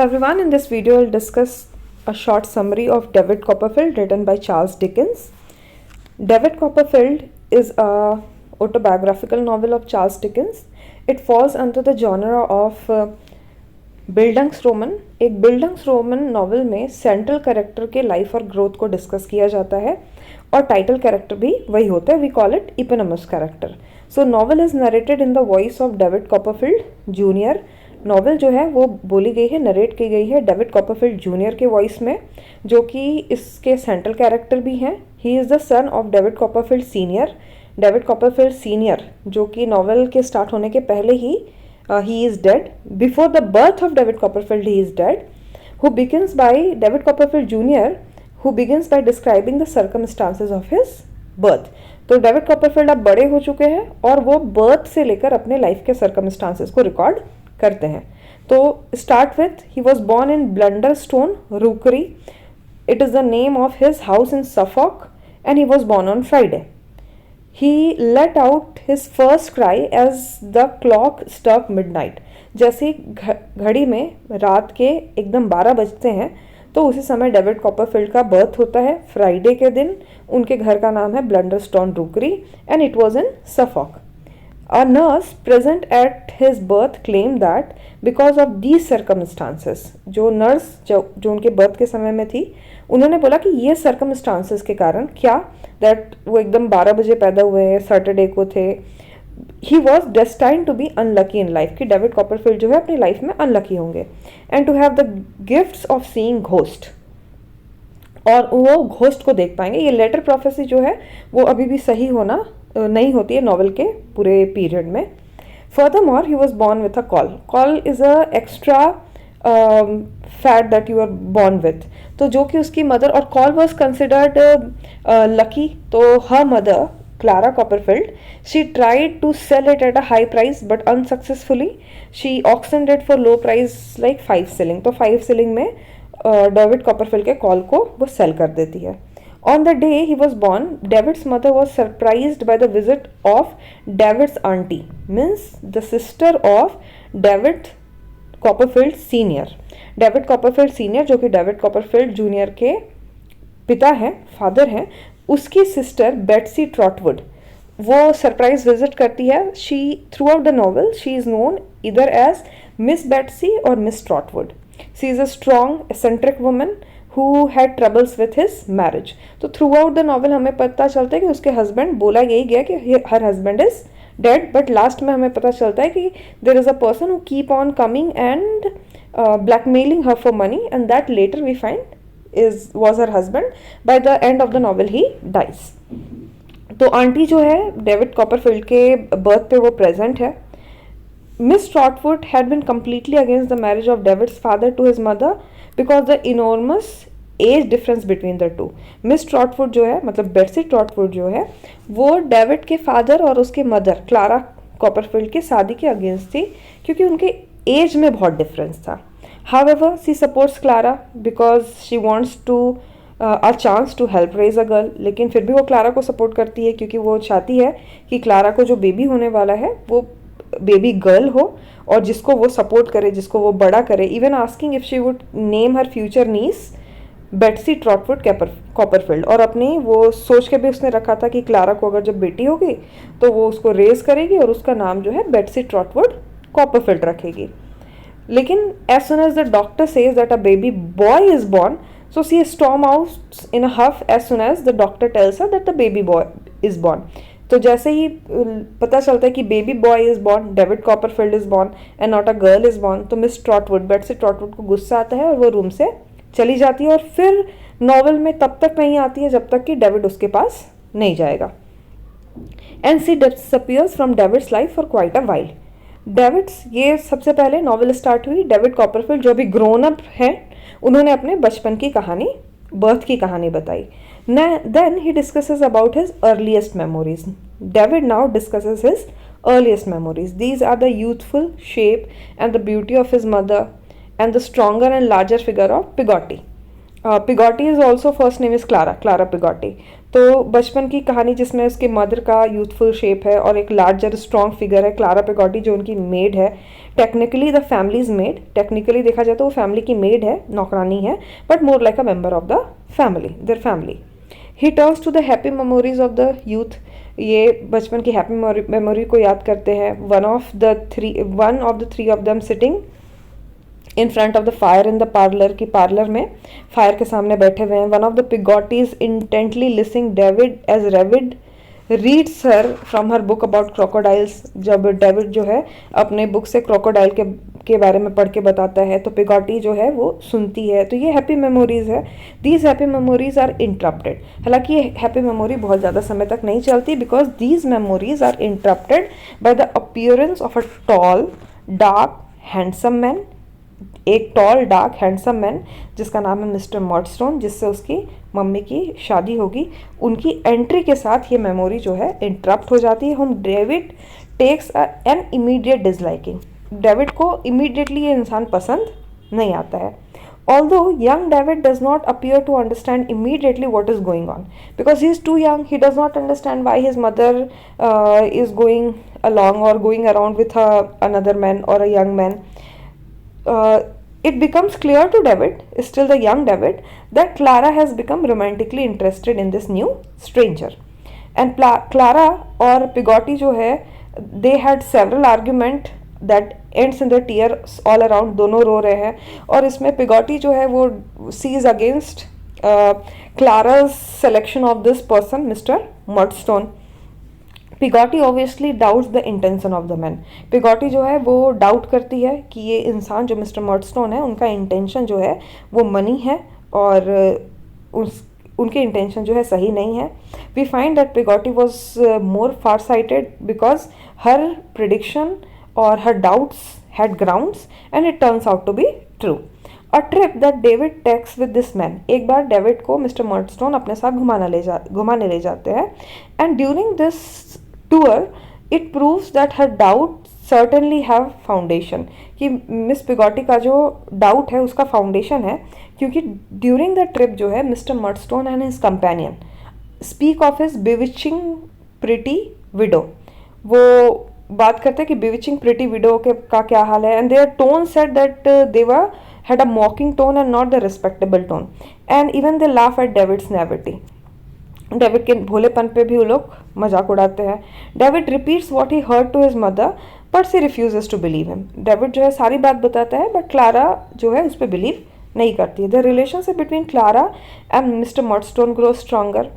everyone, in this video I'll discuss a short summary of David Copperfield written by Charles Dickens. David Copperfield is a autobiographical novel of Charles Dickens. It falls under the genre of Bildungsroman. एक Bildungsroman novel में central character के life और growth को discuss किया जाता है और title character भी वही होता है. We call it eponymous character. So novel is narrated in the voice of David Copperfield junior. Novel जो है वो बोली गई है, नरेट की गई है डेविड कॉपरफील्ड जूनियर के वॉइस में, जो कि इसके सेंट्रल कैरेक्टर भी हैं. He is the son of David Copperfield senior. David Copperfield senior जो कि नॉवल के स्टार्ट होने के पहले ही he is dead. Before the birth of David Copperfield, he is dead. David Copperfield Jr., who begins by describing the circumstances of his birth. तो David Copperfield अब बड़े हो चुके हैं और वो बर्थ से लेकर अपने लाइफ के सर्कमस्टांसेस को रिकॉर्ड करते हैं. तो start with he was born in Blunderstone Rookery. It is the name of his house in Suffolk and he was born on Friday. He let out his first cry as the clock struck midnight. जैसे घड़ी में रात के एकदम 12 बजते हैं तो उसी समय डेविड कॉपरफील्ड का बर्थ होता है फ्राइडे के दिन. उनके घर का नाम है Blunderstone Rookery and it was in Suffolk. A nurse present at his birth claimed that because of these circumstances, जो नर्स जो उनके बर्थ के समय में थी, उन्होंने बोला कि ये सर्कमस्टांसेस के कारण क्या, दैट वो एकदम 12 बजे पैदा हुए हैं, सैटरडे को थे. He was destined to be unlucky in life, कि डेविड कॉपरफील्ड जो है अपनी लाइफ में अनलकी होंगे. And to have the gifts of seeing ghost, और वो घोस्ट को देख पाएंगे. ये लेटर प्रोफेसी जो है वो अभी भी सही होना नहीं होती है नॉवल के पूरे पीरियड में. Furthermore he was born with a caul. Caul is a extra fat that you are born with, तो जो कि उसकी मदर, और कॉल वॉज कंसिडर्ड लकी. तो her mother Clara Copperfield, she tried to sell it at a high price but unsuccessfully. She auctioned it for low price like 5 shilling. तो 5 shilling में David Copperfield के call को वो cell कर देती है. On the day he was born, David's mother was surprised by the visit of David's auntie, means the sister of David Copperfield Senior. David Copperfield Senior जो कि David Copperfield Junior के पिता हैं, फादर हैं, उसकी सिस्टर बेट्सी ट्रॉटवुड वो surprise visit करती है. She throughout the novel she is known either as Miss Betsey और Miss Trotwood. She is a strong eccentric woman who had troubles with his marriage. तो throughout the novel हमें पता चलता है कि उसके हस्बैंड, बोला यही गया कि her husband is dead, but last में हमें पता चलता है कि there is a person who keep on coming and blackmailing her for money, and that later we find is was her husband. By the end of the novel he dies. तो aunty जो है David Copperfield के birth पे वो present है. Miss Trotwood had been completely against the marriage of David's father to his mother because the enormous age difference between the two. Miss Trotwood जो है, मतलब बेट्सी ट्रॉटवुड जो है, वो डेविड के फादर और उसके मदर क्लारा कॉपरफील्ड की शादी के अगेंस्ट थी क्योंकि उनके एज में बहुत डिफरेंस था. However she supports Clara because she wants to a chance to help raise a girl. लेकिन फिर भी वो क्लारा को सपोर्ट करती है क्योंकि वो चाहती है कि क्लारा को जो बेबी होने वाला है वो बेबी गर्ल हो और जिसको वो सपोर्ट करे, जिसको वो बड़ा करे. Even asking if she would name her future niece Betsey Trotwood Copperfield. और अपनी वो सोच के भी उसने रखा था कि क्लारा को अगर जब बेटी होगी तो वो उसको रेज करेगी और उसका नाम जो है बेट्सी ट्रॉटवुड कॉपरफील्ड रखेगी. लेकिन as soon as the doctor says that a baby boy is born, so she storm out in a huff as soon as the doctor tells her that the baby boy is born. तो जैसे ही पता चलता है कि baby boy is born, David Copperfield is born and not a girl is born, तो miss ट्रॉटवुड, Betsy ट्रॉटवुड को गुस्सा आता है और वो रूम से चली जाती है. और फिर नॉवल में तब तक नहीं आती है जब तक कि डेविड उसके पास नहीं जाएगा. And she disappears from David's life for quite a while. David's, ये सबसे पहले नॉवल स्टार्ट हुई डेविड कॉपरफील्ड जो अभी ग्रोन अप हैं, उन्होंने अपने बचपन की कहानी, बर्थ की कहानी बताई. Then he discusses about his earliest memories. David now discusses his earliest memories. These are the youthful shape and the beauty of his mother and the stronger and larger figure of Peggotty. Peggotty is also first name is Clara Peggotty. तो बचपन की कहानी जिसमें उसके mother का youthful shape है और एक लार्जर स्ट्रॉन्ग फिगर है क्लारा पेगॉटी जो उनकी मेड है. Technically the family is made, technically देखा जाए तो वो फैमिली की मेड है, नौकरानी है, but more like a member of the family, their family. He turns to the happy memories of the youth. ये बचपन की हैप्पी मेमोरी को याद करते हैं. One of the three of them sitting in front of the fire in the parlour, की parlour में fire के सामने बैठे हुए हैं. One of the Peggotty's intently listening David as David reads her from her book about crocodiles. जब David जो है अपने बुक से क्रोकोडाइल के बारे में पढ़ के बताता है तो पिगॉटी जो है वो सुनती है. तो ये हैप्पी मेमोरीज है. These happy memories are interrupted. हालांकि ये हैप्पी मेमोरी बहुत ज़्यादा समय तक नहीं चलती because these memories are interrupted by the appearance of a tall dark handsome man. एक टॉल डार्क हैंडसम मैन जिसका नाम है मिस्टर मर्डस्टोन, जिससे उसकी मम्मी की शादी होगी. उनकी एंट्री के साथ ये मेमोरी जो है इंटरप्ट हो जाती है. हम David takes an immediate disliking. David को इमीडिएटली ये इंसान पसंद नहीं आता है. Although young David does not appear to understand immediately what is going on because he is too young, he does not understand why his mother is going along or going around with another man or a young man. It becomes clear to David, still the young David, that Clara has become romantically interested in this new stranger. And Clara और Pigotty जो है, they had several argument that ends in the tears all around. दोनों रो रहे हैं और इसमें Pigotty जो है वो sees against Clara's selection of this person, Mr. Murdstone. Pigotty obviously doubts the intention of the man. Pigotty जो है वो डाउट करती है कि ये इंसान जो मिस्टर मर्डस्टोन है उनका इंटेंशन जो है वो मनी है और उनके इंटेंशन जो है सही नहीं है. We find that Pigotty was more far-sighted because her prediction or her doubts had grounds and it turns out to be true. A trip that David takes with this man. एक बार David को mister मर्डस्टोन अपने साथ घुमाने ले जाते हैं. And during this tour, it proves that her doubts certainly have foundation. कि miss पिगॉटी का जो डाउट है उसका फाउंडेशन है क्योंकि ड्यूरिंग द ट्रिप जो है Mr Murdstone and his companion speak of his bewitching pretty widow. वो बात करते हैं कि बिविचिंग प्रिटी विडो का क्या हाल है. And their tone said that they were had a mocking tone and not the respectable tone. And even they laugh at David's naivety. David के भोलेपन पे भी वो लोग मजाक उड़ाते हैं. David repeats what he heard to his mother but she refuses to believe him. David जो है सारी बात बताता है बट क्लारा जो है उस पर बिलीव नहीं करती है. The relationship between Clara and Mr Murdstone grow stronger.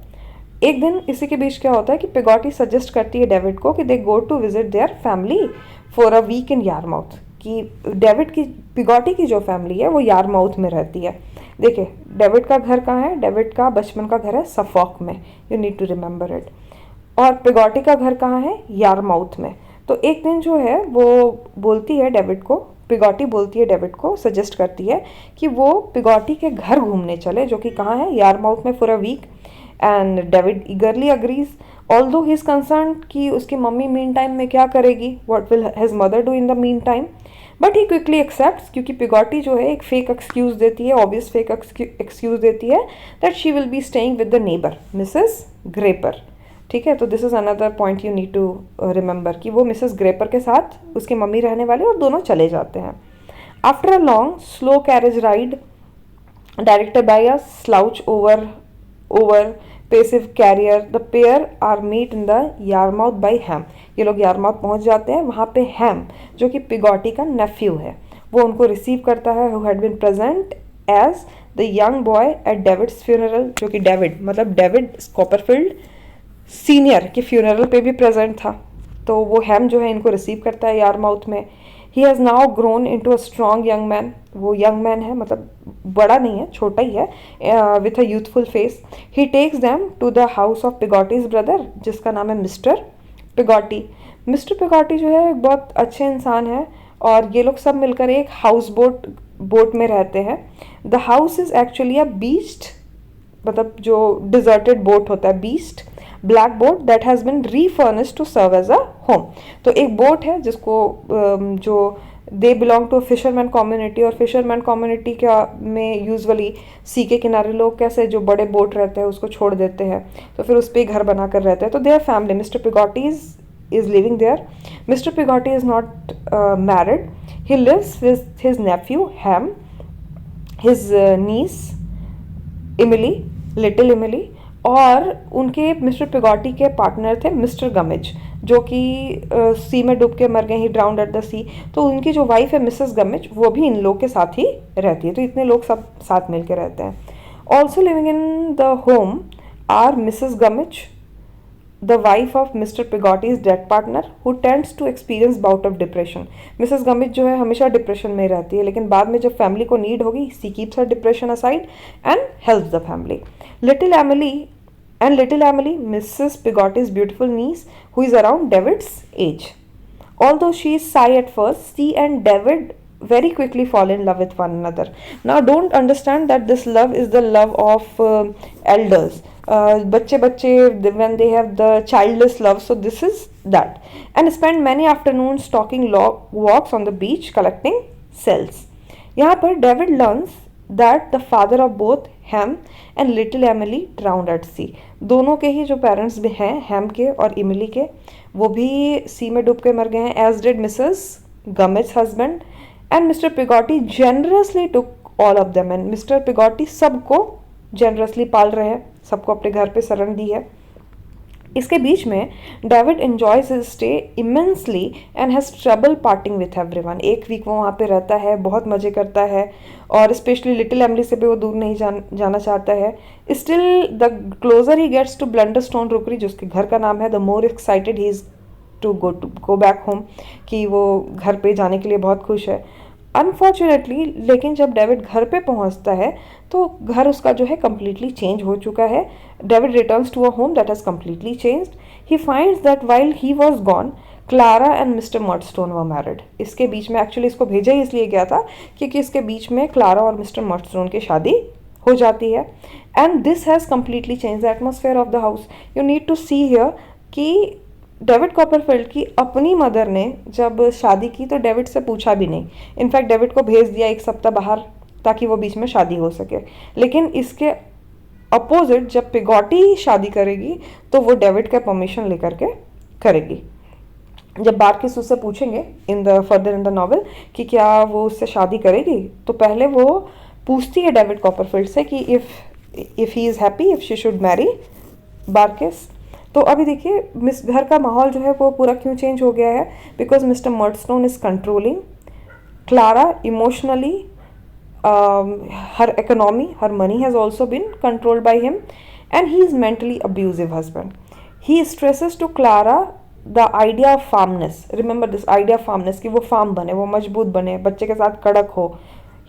एक दिन इसी के बीच क्या होता है कि पिगॉटी सजेस्ट करती है डेविड को कि they go to visit their family for a week in Yarmouth. कि डेविड की पिगॉटी की जो फैमिली है वो यारमाउथ में रहती है. देखिए डेविड का घर कहाँ है. डेविड का बचपन का घर है सफॉक में. You need to remember it. और पिगॉटी का घर कहाँ है. यारमाउथ में. तो एक दिन जो है वो बोलती है डेविड को, पिगॉटी बोलती है डेविड को, सजेस्ट करती है कि वो पिगॉटी के घर घूमने चले जो कि कहाँ है. यारमाउथ में for a week. And David eagerly agrees although he is concern कि उसकी मम्मी मीन टाइम में क्या करेगी. What will his mother do in the meantime. But he quickly accepts क्योंकि पिगॉटी जो है एक फेक एक्सक्यूज देती है, ऑब्वियस फेक एक्सक्यूज देती है that she will be staying with the neighbour Mrs Grayper. ठीक है. तो this is another point you need to remember कि वो मिसेस ग्रेपर के साथ उसकी मम्मी रहने वाली और दोनों चले जाते हैं. After a long slow carriage ride directed by a slouch over passive carrier the pair are meet in the Yarmouth by Ham. ये लोग यारमाउथ पहुंच जाते हैं. वहाँ पे हैम जो कि पिगॉटी का नेफ्यू है वो उनको रिसीव करता है. Who had been present as the young boy at David's funeral. जो कि डेविड मतलब डेविड कॉपरफील्ड सीनियर के फ्यूनरल पे भी प्रेजेंट था. तो वो हैम जो है इनको रिसीव करता है यारमाउथ में. He has now grown into a strong young man. वो यंग मैन है मतलब बड़ा नहीं है, छोटा ही है, with a youthful face. He takes them to the house of Peggotty's brother जिसका नाम है मिस्टर पिगॉटी. मिस्टर पिगॉटी जो है एक बहुत अच्छे इंसान है और ये लोग सब मिलकर एक हाउस बोट में रहते हैं. The house is actually a beast, मतलब जो डिजर्टेड बोट होता है, beast black boat that has been refurnished to serve as a home. तो एक बोट है जिसको जो they belong to fisherman community और फिशरमैन कम्युनिटी क्या में यूजुअली सी के किनारे लोग कैसे जो बड़े बोट रहते हैं उसको छोड़ देते हैं तो फिर उस पर घर बना कर रहते हैं. तो their family Mr Peggotty's is living there. Mr. Peggotty is not married. He lives with his nephew Ham, his niece Emily, little इमिली, और उनके मिस्टर पिगॉटी के पार्टनर थे मिस्टर गमिज, जो कि सी में डूब के मर गए, ही ड्राउंड एट द सी। तो उनकी जो वाइफ है मिसेस गमिज, वो भी इन लोग के साथ ही रहती है। तो इतने लोग सब साथ मिल के रहते हैं। Also living in the home are Mrs Gummidge, the wife of Mr. Peggotty's dead partner, who tends to experience bout of depression. Mrs. Gummidge जो है हमेशा डिप्रेशन में रहती है, लेकिन बाद में जब फैमिली को नीड होगी, she keeps her depression aside and helps the family. Little Emily, Mrs. Peggotty's beautiful niece, who is around David's age. Although she is shy at first, she and David very quickly fall in love with one another. Now don't understand that this love is the love of elders. बच्चे when they have the childless love, so this is that. And spend many afternoons talking walks on the beach collecting shells. यहाँ पर David learns that the father of both Ham and little Emily drowned at sea. दोनों के ही जो parents भी हैं, हैम के और इमिली के, वो भी सी में डूब के मर गए हैं, as did Mrs. Gummige's husband. And Mr. Peggotty generously took all of them. And Mr. Peggotty सबको जेनरसली पाल रहे हैं, सबको अपने घर पे शरण दी है। इसके बीच में David enjoys his stay immensely and has trouble parting with everyone. एक वीक वो वहाँ पे रहता है, बहुत मज़े करता है, और स्पेशली लिटिल एमिली से भी वो दूर नहीं जाना चाहता है। Still the closer he gets to Blunderstone Rookery, जिसके घर का नाम है, the more excited he is to go back home, कि वो घर पे जाने के लिए बहुत खुश है। अनफॉर्चुनेटली लेकिन जब डेविड घर पे पहुंचता है तो घर उसका जो है कम्प्लीटली चेंज हो चुका है। David returns to a home that has completely changed. He finds that while he was gone, Clara and Mr Murdstone were married. इसके बीच में एक्चुअली इसको भेजा ही इसलिए गया था क्योंकि इसके बीच में क्लारा और मिस्टर मर्डस्टोन की शादी हो जाती है। And this has completely change the atmosphere of the house. You need to see here कि डेविड कॉपरफील्ड की अपनी मदर ने जब शादी की तो डेविड से पूछा भी नहीं। इनफैक्ट डेविड को भेज दिया एक सप्ताह बाहर ताकि वो बीच में शादी हो सके। लेकिन इसके अपोजिट जब पिगॉटी शादी करेगी तो वो डेविड का परमिशन लेकर के करेगी। जब बार्किस उससे पूछेंगे फर्दर इन द नॉवेल कि क्या वो उससे शादी करेगी, तो पहले वो पूछती है डेविड कॉपरफील्ड से कि if he is happy, if she should Mary बार्किस। तो अभी देखिए मिस घर का माहौल जो है वो पूरा क्यों चेंज हो गया है, because Mr Murdstone is controlling Clara emotionally, her economy, her money has also been controlled by him, and he is mentally abusive husband. He stresses to Clara the idea of firmness. Remember this idea of firmness, कि वो farm बने, वो मजबूत बने, बच्चे के साथ कड़क हो।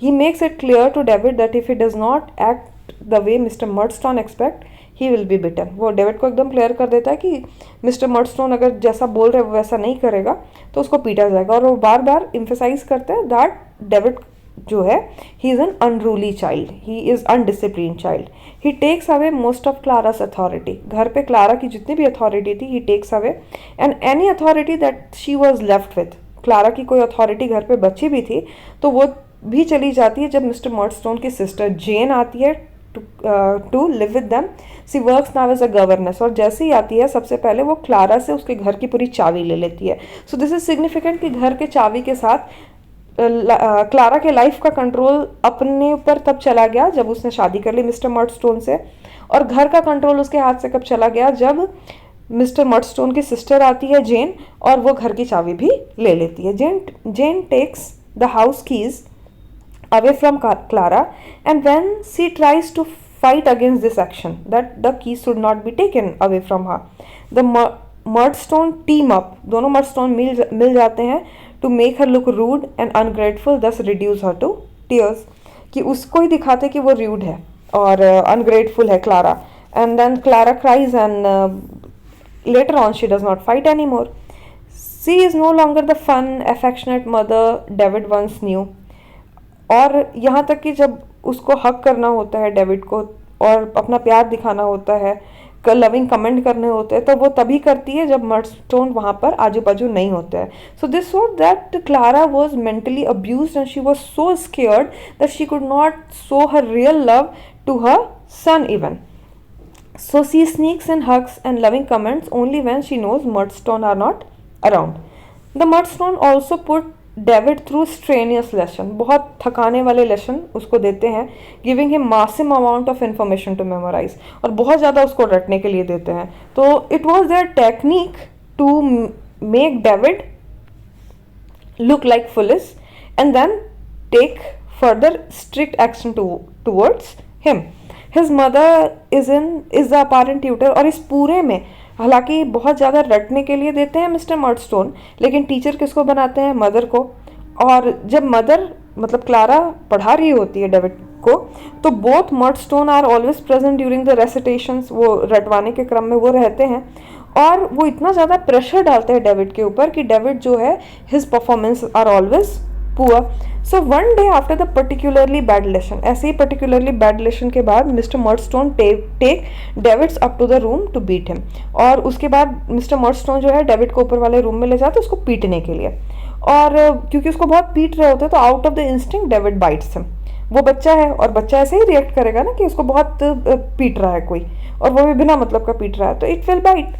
He makes it clear to David that if he does not act the way Mr Murdstone expect he will be beaten. वो डेविड को एकदम क्लियर कर देता है कि मिस्टर मर्डस्टोन अगर जैसा बोल रहे वो वैसा नहीं करेगा तो उसको पीटा जाएगा। और वो बार बार इम्फेसाइज करते हैं दैट डेविड जो है he is an unruly child, he is undiscipline child. He takes away most of Clara's authority. घर पे क्लारा की जितनी भी अथॉरिटी थी he takes away, and any authority that she was left with. Clara की कोई अथॉरिटी घर पे बची भी थी तो वो भी चली जाती है जब मिस्टर मर्डस्टोन की सिस्टर जेन आती है to live with them. She works now as a governess, और जैसे ही आती है सबसे पहले वो क्लारा से उसके घर की पूरी चाबी ले लेती है। सो दिस इज सिग्निफिकेंट कि घर के चाबी के साथ क्लारा के लाइफ का कंट्रोल अपने ऊपर तब चला गया जब उसने शादी कर ली मिस्टर मर्डस्टोन से, और घर का कंट्रोल उसके हाथ से कब चला गया जब मिस्टर मर्डस्टोन की सिस्टर आती है जेन, और वो घर की चाबी भी ले लेती है। Jane takes the house keys away from Clara, and when she tries to fight against this action that the keys should not be taken away from her, the Murdstone team up, दोनों Murdstone मिल जाते हैं to make her look rude and ungrateful, thus reduce her to tears, कि उसको ही दिखाते कि वो rude है और ungrateful है Clara, and then Clara cries and later on she does not fight anymore. She is no longer the fun, affectionate mother David once knew. और यहाँ तक कि जब उसको हक करना होता है डेविड को और अपना प्यार दिखाना होता है, लविंग कमेंट करने होते हैं, तो वो तभी करती है जब मर्डस्टोन वहाँ पर आजू बाजू नहीं होते हैं। So this showed that Clara was mentally abused and she was so scared that she could not show her real love to her son even. So she sneaks in hugs and loving comments only when she knows Murdstone are not around. The Mudstone also put David through strenuous lesson, बहुत थकाने वाले lesson उसको देते हैं, giving him massive amount of information to memorize, और बहुत ज़्यादा उसको रटने के लिए देते हैं. तो it was their technique to make David look like foolish and then take further strict action towards him. His mother is the apparent tutor. और इस पूरे में हालांकि बहुत ज़्यादा रटने के लिए देते हैं मिस्टर मर्डस्टोन, लेकिन टीचर किसको बनाते हैं? मदर को. और जब मदर मतलब क्लारा पढ़ा रही होती है डेविड को, तो both Murdstone are always present during the recitations, वो रटवाने के क्रम में वो रहते हैं, और वो इतना ज़्यादा प्रेशर डालते हैं डेविड के ऊपर कि डेविड जो है his performance are always poor. So one day after the particularly bad lesson, ऐसे ही पर्टिकुलरली बैड लेसन के बाद Mr Murdstone take David's up to the room to beat him. और उसके बाद मिस्टर मर्डस्टोन जो है डेविड को ऊपर वाले रूम में ले जाते उसको पीटने के लिए. और क्योंकि उसको बहुत पीट रहे होते तो out of the instinct David bytes him. वो बच्चा है और बच्चा ऐसे ही रिएक्ट करेगा ना कि उसको बहुत पीट रहा है कोई, और वो भी बिना मतलब का पीट रहा है, तो इट विल बाइट.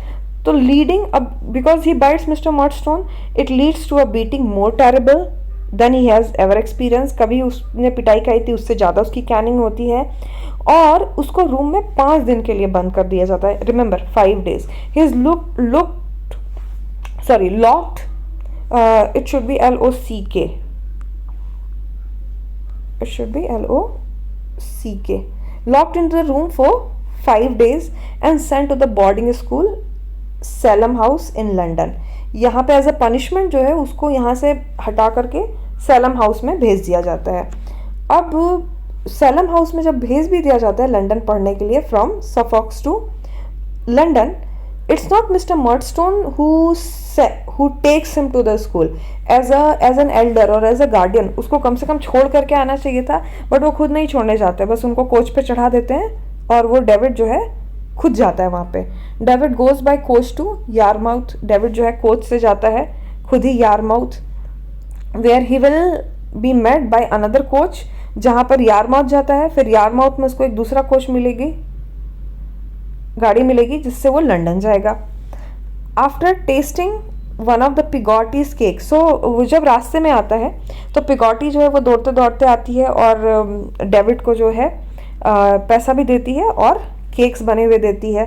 तो लीडिंग अब because he bites Mr Murdstone, it leads to a beating more terrible than he has ever experience. कभी उसने पिटाई खाई थी उससे ज़्यादा उसकी कैनिंग होती है, और उसको रूम में 5 दिन के लिए बंद कर दिया जाता है. Remember 5 days. He is locked. It should be LOCK. It should be LOCK. Locked into the room for 5 days and sent to the boarding school Salem House in London. यहाँ पे एज अ पनिशमेंट जो है उसको यहाँ से हटा करके slam house में भेज दिया जाता है. अब सैलम हाउस में जब भेज भी दिया जाता है लंदन पढ़ने के लिए, from Suffolks to London, it's not Mr. Murdstone who takes him to the school as an elder or as a guardian. उसको कम से कम छोड़ करके आना चाहिए था, बट वो खुद नहीं छोड़ने जाते, बस उनको कोच पे चढ़ा देते हैं और वो डेविड जो है खुद जाता है वहाँ पे. David goes by coach to Yarmouth. David जो है कोच से जाता है खुद ही Yarmouth, where he will be met by another coach, जहाँ पर यारमाउथ जाता है. फिर यारमाउथ में उसको एक दूसरा कोच मिलेगी, गाड़ी मिलेगी जिससे वो लंदन जाएगा. After tasting one of the Peggotty's cake, so वो जब रास्ते में आता है तो पिगॉटी जो है वो दौड़ते दौड़ते आती है और डेविड को जो है पैसा भी देती है और केक्स बने हुए देती है.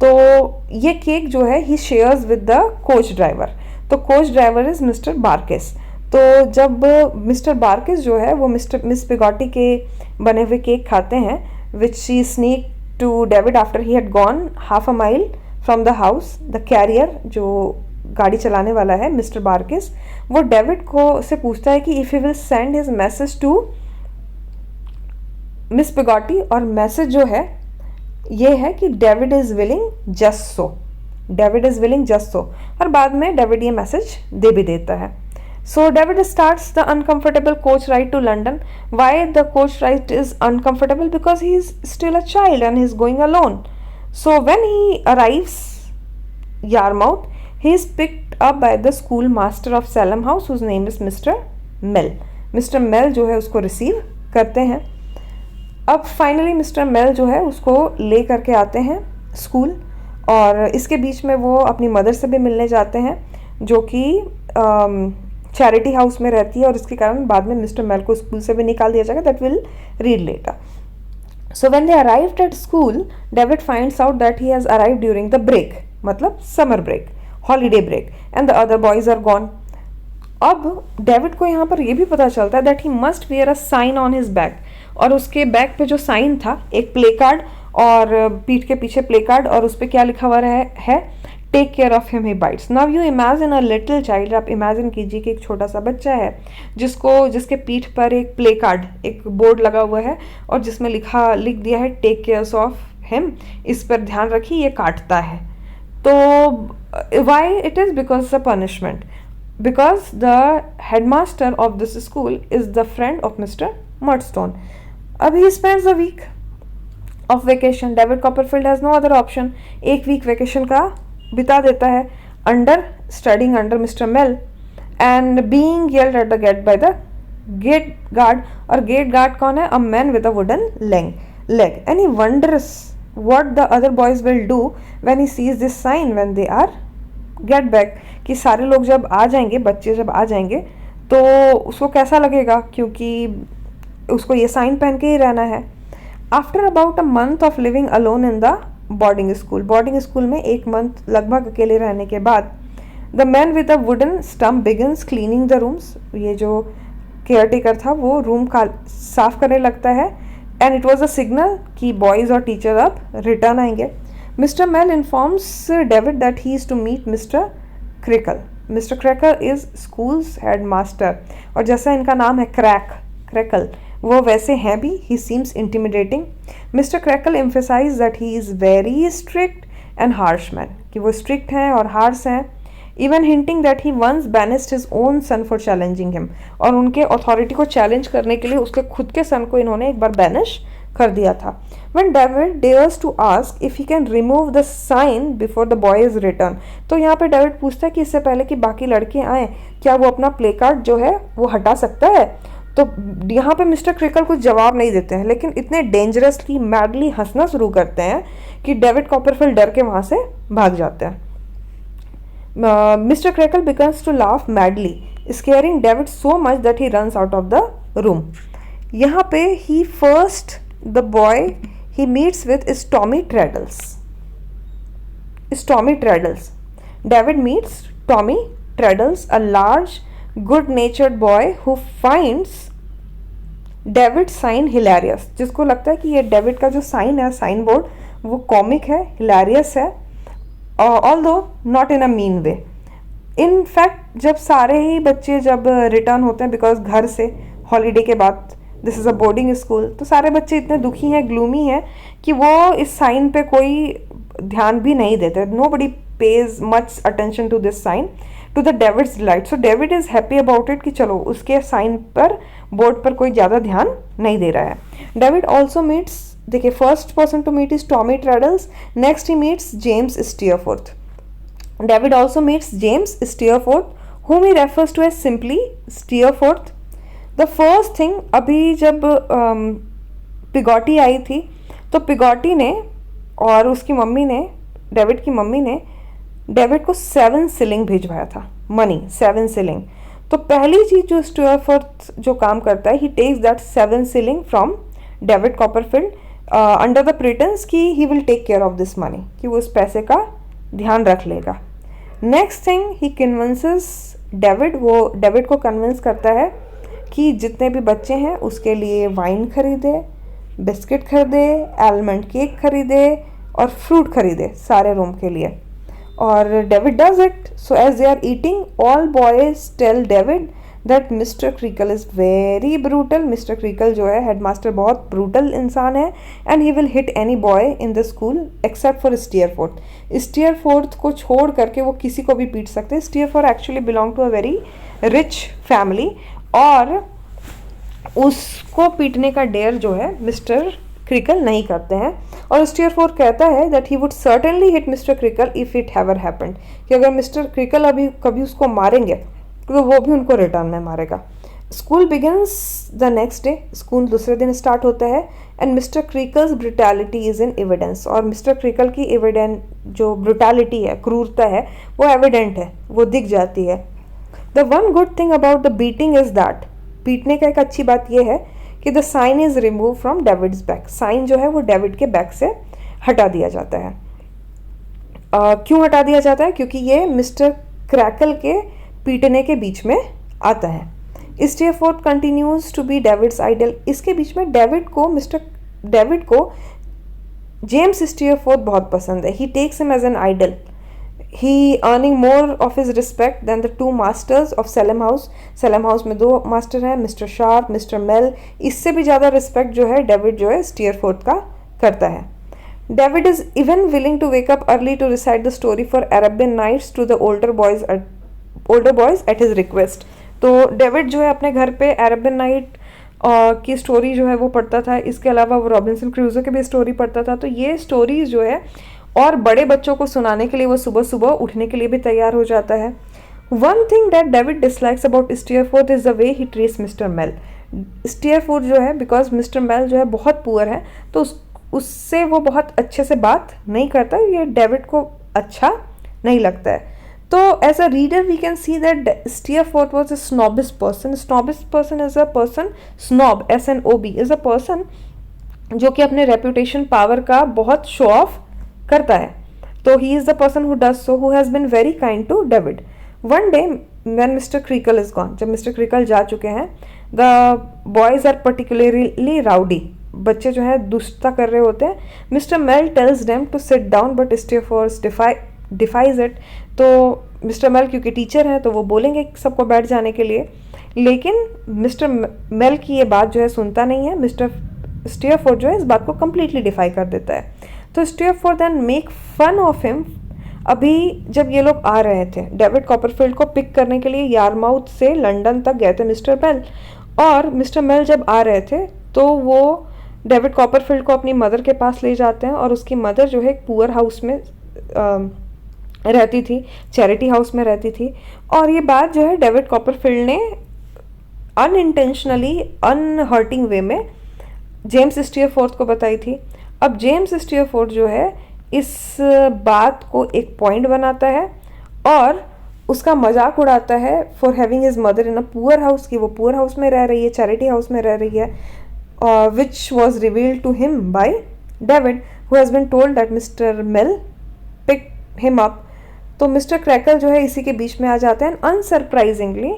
तो ये केक जो है he shares with the coach driver. तो coach driver is Mr Barkis. तो जब मिस्टर बार्किस जो है वो मिस पिगॉटी के बने हुए केक खाते हैं, which she sneak to David after he had gone half a mile from the house. The carrier जो गाड़ी चलाने वाला है मिस्टर बार्किस, वो डेविड को से पूछता है कि if he will send his message to Miss Peggotty, और मैसेज जो है ये है कि David is willing just so. David is willing just so, और बाद में डेविड ये मैसेज दे भी देता है. So David starts the uncomfortable coach ride to London. Why the coach ride is uncomfortable? Because he is still a child and he is going alone. So when he arrives Yarmouth, he is picked up by the school master of Salem House, whose name is Mr. Mel. Mr. Mel जो है उसको receive करते हैं. अब finally mister mail जो है उसको ले करके आते हैं स्कूल, और इसके बीच में वो अपनी मदर से भी मिलने जाते हैं जो कि चैरिटी हाउस में रहती है, और इसके कारण बाद में मिस्टर मेल को स्कूल से भी निकाल दिया जाएगा. That will read letter. So when they arrived at school, David finds out that he has arrived during the break, मतलब summer break, holiday break, and the other boys are gone. अब David को यहाँ पर यह भी पता चलता है that he must wear a sign on his back, और उसके बैक पे जो साइन था, एक प्ले कार्ड, और पीठ के पीछे प्ले कार्ड, और उस पर क्या लिखा हुआ है, take care of him he bites. Now you imagine a little child. आप इमेजिन कीजिए कि एक छोटा सा बच्चा है जिसके पीठ पर एक प्ले कार्ड, एक बोर्ड लगा हुआ है, और जिसमें लिख दिया है टेक केयर ऑफ हिम, इस पर ध्यान रखिए ये काटता है. तो why it is because the punishment, because the headmaster of this school is the friend of Mr Murdstone. अब he spends a week of vacation. David Copperfield has no other option. एक वीक वेकेशन का बिता देता है studying under Mr Mell, and being yelled at the gate by the gate guard. और gate guard कौन है? A man with a wooden leg. And he wonders what the other boys will do when he sees this sign when they are get back कि सारे लोग जब आ जाएंगे, बच्चे जब आ जाएंगे तो उसको कैसा लगेगा, क्योंकि उसको ये साइन पहन के ही रहना है. After about a month of living alone in the boarding school में 1 मंथ लगभग अकेले रहने के बाद, the man with a wooden stump begins cleaning the rooms. ये जो केयर टेकर था वो रूम का साफ करने लगता है. And it was a signal कि बॉयज़ और टीचर अब रिटर्न आएंगे. Mister Mell informs David that he is to meet mister Creakle. Mister Creakle is school's head master. और जैसा इनका नाम है क्रैकल, वो वैसे हैं भी. He seems intimidating. Mister Creakle emphasize that he is very strict and harsh man, कि वो स्ट्रिक्ट हैं और हार्श हैं. Even hinting that he once banished his own son for challenging him. और उनके अथॉरिटी को चैलेंज करने के लिए उसके खुद के सन को इन्होंने एक बार बैनिश कर दिया था. When David dares to ask if he can remove the sign before the boy is return, तो यहाँ पे डेविड पूछता है कि इससे पहले कि बाकी लड़के आए क्या वो अपना प्ले कार्ड जो है वो हटा सकता है. तो यहाँ पे मिस्टर क्रिकल कुछ जवाब नहीं देते हैं, लेकिन इतने डेंजरसली मैडली हंसना शुरू करते हैं कि डेविड कॉपरफील्ड डर के वहाँ से भाग जाते हैं. Mister Creakle becomes to laugh madly, scaring David so much that he runs out of the room. यहाँ पे ही first the boy he meets with is Tommy Traddles. David meets Tommy Traddles, a large, good-natured boy who finds David's sign hilarious. जिसको लगता है कि ये David का जो साइन है, साइन बोर्ड, वो कॉमिक है, हिलेरियस है, although not in a mean way. In fact, जब सारे ही बच्चे जब रिटर्न होते हैं बिकॉज घर से हॉलीडे के बाद, this is a boarding school, तो सारे बच्चे इतने दुखी हैं, ग्लूमी हैं कि वो इस साइन पे कोई ध्यान भी नहीं देते. Nobody pays much attention to this sign to the David's delight. So David is happy about it कि चलो उसके साइन पर, बोर्ड पर कोई ज़्यादा ध्यान नहीं दे रहा है. डेविड ऑल्सो मीट्स, देखिए first person to meet is Tommy Traddles, next he meets James Steerforth. David also meets James Steerforth, whom he refers to as simply Steerforth. The first thing, अभी जब पिगॉटी आई थी तो पिगॉटी ने और उसकी मम्मी ने, David की मम्मी ने डेविड को 7 शिलिंग भिजवाया था, मनी 7 शिलिंग. तो पहली चीज़ जो स्टीयरफोर्थ जो काम करता है, he takes that 7 shilling from David Copperfield under the pretence कि he will take care of this money, कि वो उस पैसे का ध्यान रख लेगा. Next thing, he convinces David, वो डेविड को कन्विंस करता है कि जितने भी बच्चे हैं उसके लिए वाइन खरीदे, बिस्किट खरीदे, आलमंड केक खरीदे और फ्रूट खरीदे सारे रूम के लिए. और David does it. So as they are eating, all boys tell David that Mr Creakle is very brutal. Mr Creakle जो है हेडमास्टर बहुत ब्रूटल इंसान है. And he will hit any boy in the school except for Steerforth. Steerforth को छोड़ करके वो किसी को भी पीट सकते हैं. Steerforth actually belong to a very rich family, और उसको पीटने का डेयर जो है मिस्टर क्रिकल नहीं करते हैं. और स्टीयरफोर्थ कहता है that he would certainly hit mister Creakle if it ever happened, कि अगर मिस्टर क्रिकल अभी कभी उसको मारेंगे तो वो भी उनको रिटर्न में मारेगा. School begins the next day. School दूसरे दिन स्टार्ट होता है. And mister Creakle's brutality is in evidence. और मिस्टर क्रिकल की एविडेंट जो ब्रुटैलिटी है, क्रूरता है, वो एविडेंट है, वो दिख जाती है. The one good thing about the beating is that, पीटने का एक अच्छी बात यह है कि the sign is remove from David's back. Sign जो है वो डेविड के बैक से हटा दिया जाता है. क्यों हटा दिया जाता है? क्योंकि ये मिस्टर क्रैकल के पीटने के बीच में आता है. Steerforth continues to be David's idol. इसके बीच में डेविड को जेम्स स्टीयरफोर्थ बहुत पसंद है. He takes him as an idol. He earning more of his respect than the 2 masters of Salem House. Salem House में 2 मास्टर हैं, मिस्टर शार्प, मिस्टर मेल. इससे भी ज़्यादा रिस्पेक्ट जो है डेविड जो है स्टीयरफोर्थ का करता है. David is even willing to wake up early to recite the story for Arabian Nights to the older boys at his request. तो डेविड जो है अपने घर पे अरेबियन नाइट की स्टोरी जो है वो पढ़ता था. इसके अलावा वो रॉबिन्सन क्रूजो की भी स्टोरी पढ़ता था. तो ये स्टोरीज जो है और बड़े बच्चों को सुनाने के लिए वो सुबह सुबह उठने के लिए भी तैयार हो जाता है. One thing that David dislikes about Steerforth is the way he treats mister Mell. Steerforth जो है, बिकॉज मिस्टर मेल जो है बहुत पुअर है, तो उससे वो बहुत अच्छे से बात नहीं करता. ये डेविड को अच्छा नहीं लगता है. तो as a reader we can see that Steerforth was a snobbish person. Snobbish person is a person, snob SNOB is a person जो कि अपने रेपुटेशन पावर का बहुत शो ऑफ करता है. तो he is the person who does so, who has been very kind to David. One day when mister Creakle is gone, जब mister Creakle जा चुके हैं, the boys are particularly rowdy, बच्चे जो है दुष्टता कर रहे होते हैं. Mister Mell tells them to sit down but Steerforth defies it. तो मिस्टर मेल क्योंकि टीचर हैं तो वो बोलेंगे सबको बैठ जाने के लिए, लेकिन मिस्टर मेल की ये बात जो है सुनता नहीं है. मिस्टर स्टीयरफोर्थ जो है इस बात को कम्प्लीटली डिफाई कर देता है. तो Steerforth then make fun of him. अभी जब ये लोग आ रहे थे डेविड कॉपरफील्ड को पिक करने के लिए, यारमाउथ से लंदन तक गए थे मिस्टर मेल, और मिस्टर मेल जब आ रहे थे तो वो डेविड कॉपरफील्ड को अपनी मदर के पास ले जाते हैं, और उसकी मदर जो है एक पुअर हाउस में रहती थी, चैरिटी हाउस में रहती थी. और ये बात जो है डेविड कॉपरफील्ड ने अनइंटेंशनली, अनहर्टिंग वे में जेम्स स्टीयरफोर्थ को बताई थी. अब जेम्स स्टीयरफोर्थ जो है इस बात को एक पॉइंट बनाता है और उसका मजाक उड़ाता है for having his mother in a poor house, की वो पुअर हाउस में रह रही है, चैरिटी हाउस में रह रही है, which was revealed to him by David, who has been told that mister Mell pick him up. तो मिस्टर क्रैकल जो है इसी के बीच में आ जाते हैं. Unsurprisingly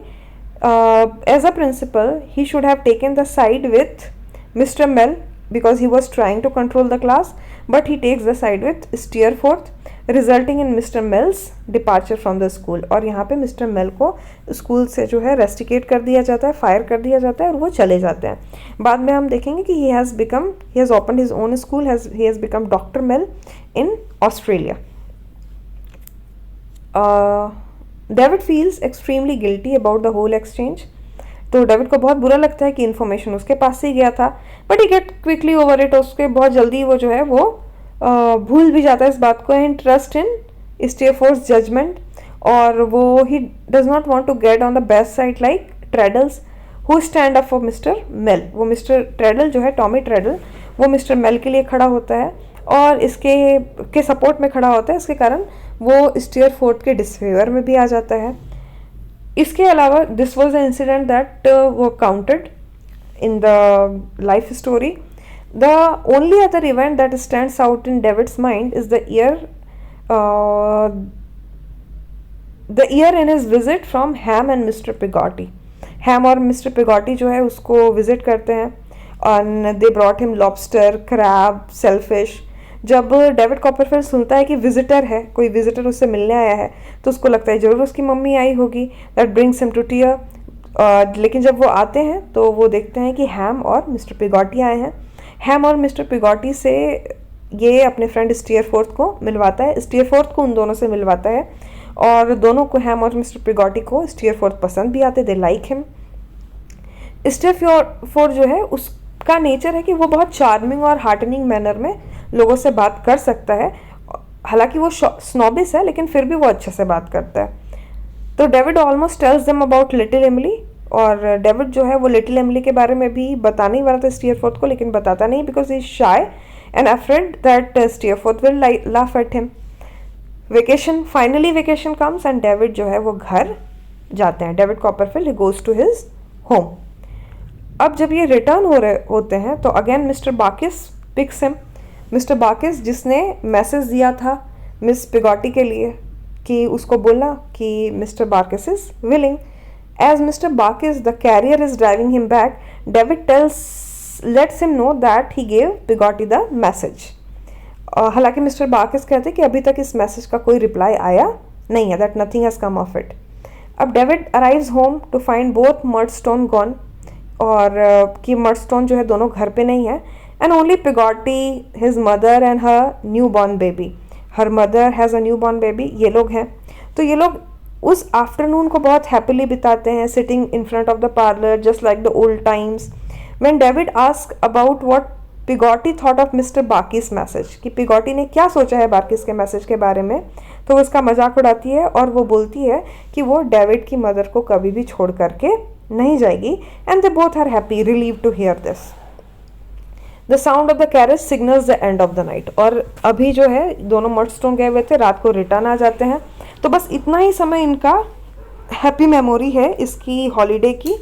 as a principal he should have taken the side with Mr. Mel because he was trying to control the class, but he takes the side with Steerforth, resulting in Mr. Mel's departure from the school. और यहाँ पे Mr. Mel को school से जो है rusticate कर दिया जाता है, फायर कर दिया जाता है, और वो चले जाते हैं. बाद में हम देखेंगे कि he has opened his own school, he has become Dr. Mel in Australia. David feels extremely guilty about the whole exchange. तो डेविड को बहुत बुरा लगता है कि इन्फॉर्मेशन उसके पास से ही गया था, but he get quickly over it. उसके बहुत जल्दी वो जो है वो भूल भी जाता है इस बात को, and trust in Steerforth judgement. और वो he does not want to get on the best side like Traddles who stand up for mister Mell. वो मिस्टर ट्रेडल जो है, टॉमी ट्रेडल, वो मिस्टर मेल के लिए खड़ा होता है और इसके सपोर्ट में खड़ा होता है. इसके कारण वो स्टीयरफोर्थ के डिसफेवर में भी आ जाता है. इसके अलावा this was the incident that वो counted in the life story. The only other event that stands out in David's mind is the year in his visit from Ham and mister Peggotty. Ham और mister पिगॉटी जो है उसको visit करते हैं, और they brought him lobster, crab, shellfish. जब David Copperfield सुनता है कि विजिटर है, कोई विजिटर उससे मिलने आया है, तो उसको लगता है जरूर उसकी मम्मी आई होगी. That brings him to tear. लेकिन जब वो आते हैं तो वो देखते हैं कि हैम और मिस्टर पिगॉटी आए हैं. हैम और मिस्टर पिगॉटी से ये अपने फ्रेंड स्टीयरफोर्थ को मिलवाता है, स्टीयरफोर्थ को उन दोनों से मिलवाता है, और दोनों को, हैम और मिस्टर पिगॉटी को, स्टीयरफोर्थ पसंद भी आते, दे लाइक हिम. स्टीयरफोर्थ जो है उसका नेचर है कि वो बहुत चार्मिंग और हार्टनिंग मैनर में लोगों से बात कर सकता है. हालांकि वो स्नॉबिश है लेकिन फिर भी वो अच्छे से बात करता है. तो David almost tells them about little Emily, और डेविड जो है वो लिटिल एमिली के बारे में भी बताने ही वाला था स्टीयरफोर्थ को, लेकिन बताता नहीं because he is shy and afraid that Steerforth will laugh at him. Finally vacation comes and David जो है वो घर जाते हैं. David Copperfield he goes to his home. अब जब ये रिटर्न हो रहे होते हैं तो again mister Barkis picks him. Mister Barkis जिसने मैसेज दिया था मिस पिगॉटी के लिए कि उसको बोला कि mister Barkis is willing. As mister Barkis the carrier is driving him back, David lets him know that he gave Peggotty the message. हालांकि मिस्टर बाकिस कहते कि अभी तक इस मैसेज का कोई रिप्लाई आया नहीं है, that nothing has come of it. अब David arrives home to find both Murdstone gone, और कि मर्डस्टोन जो है दोनों घर पे नहीं है, and only Pegotty, his mother and her newborn baby. Her mother has a newborn baby. ये लोग हैं. तो ये लोग उस आफ्टरनून को बहुत हैप्पीली बिताते हैं, sitting in front of the parlor just like the old times. When David asked about what Pegotty thought of Mr. Barkis message, कि Pegotty ने क्या सोचा है बार्किस के मैसेज के बारे में, तो वो उसका मजाक उड़ाती है और वो बोलती है कि वो डेविड की मदर को कभी भी छोड़ करके नहीं जाएगी. And they both are happy, relieved to hear this. The sound of the carriage signals the end of the night. और अभी जो है दोनों मर्डस्टोन गए हुए थे, रात को रिटर्न आ जाते हैं। तो बस इतना ही समय इनका हैप्पी मेमोरी है इसकी हॉलीडे की।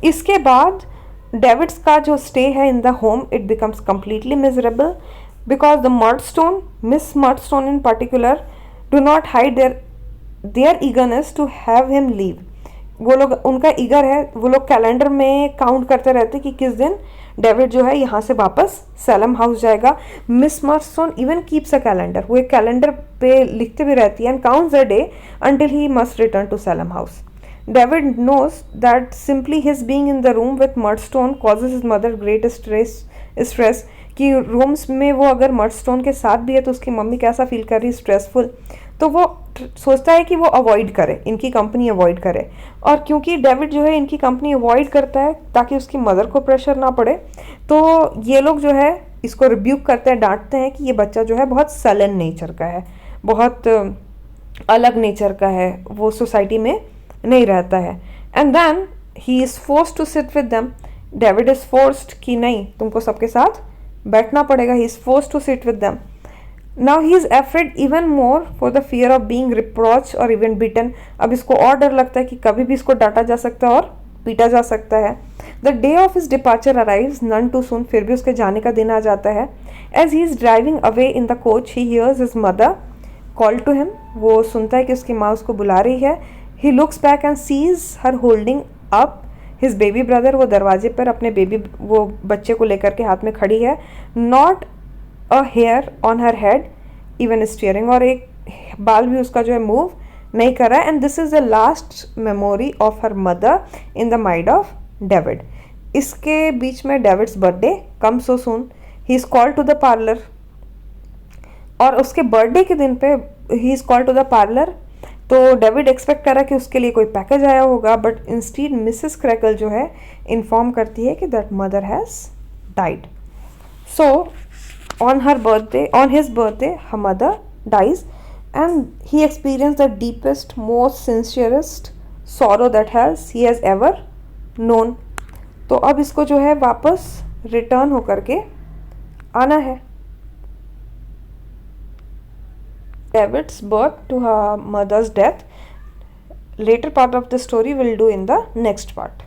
इसके बाद डेविड्स का जो स्टे है in the home, it becomes completely miserable because the Murdstone, miss Murdstone in particular, do not hide their eagerness to have him leave. वो लोग, उनका ईगर है, वो लोग कैलेंडर में काउंट करते रहते कि किस दिन डेविड जो है यहाँ से वापस सैलम हाउस जाएगा। Miss Murdstone even keeps a calendar, वो एक कैलेंडर पे लिखते भी रहती है, and counts the day until he must return to Salem House. David knows that simply his being in the room with Murdstone causes his mother great stress कि rooms में वो अगर मर्डस्टोन के साथ भी है तो उसकी मम्मी कैसा फील कर रही है, स्ट्रेसफुल। तो वो सोचता है कि वो अवॉइड करे, इनकी कंपनी अवॉइड करे। और क्योंकि डेविड जो है इनकी कंपनी अवॉइड करता है ताकि उसकी मदर को प्रेशर ना पड़े, तो ये लोग जो है इसको रिब्यूक करते हैं, डांटते हैं कि ये बच्चा जो है बहुत सलन नेचर का है, बहुत अलग नेचर का है, वो सोसाइटी में नहीं रहता है। And then he is forced to sit with them. David is forced कि नहीं, तुमको सबके साथ बैठना पड़ेगा। He is forced to sit with them. Now he is afraid even more for the fear of being reproach और even beaten. अब इसको और डर लगता है कि कभी भी इसको डांटा जा सकता है और पीटा जा सकता है। The day of his departure arrives none too soon. फिर भी उसके जाने का दिन आ जाता है। As he is driving away in the coach, he hears his mother call to him. वो सुनता है कि उसकी माँ उसको बुला रही है। He looks back and sees her holding up his baby brother। वो दरवाजे पर अपने वो बच्चे को लेकर के हाथ में खड़ी है। Not a hair on her head even steering, और एक बाल भी उसका जो है मूव नहीं कर रहा है। And this is the last memory of her mother in the mind of David। इसके बीच में David's birthday comes so soon। He is called to the parlor, और उसके बर्थडे के दिन पे he is called to the parlor। तो David expect कर रहा कि उसके लिए कोई पैकेज आया होगा, बट इंस्टीड मिसेस क्रैकल जो है इन्फॉर्म करती है कि that mother has died. So on his birthday her mother dies and he experience the deepest most sincerest sorrow that he has ever known. तो अब इसको जो है वापस रिटर्न होकर के आना है। David's birth to her mother's death. Later part of the story we'll do in the next part.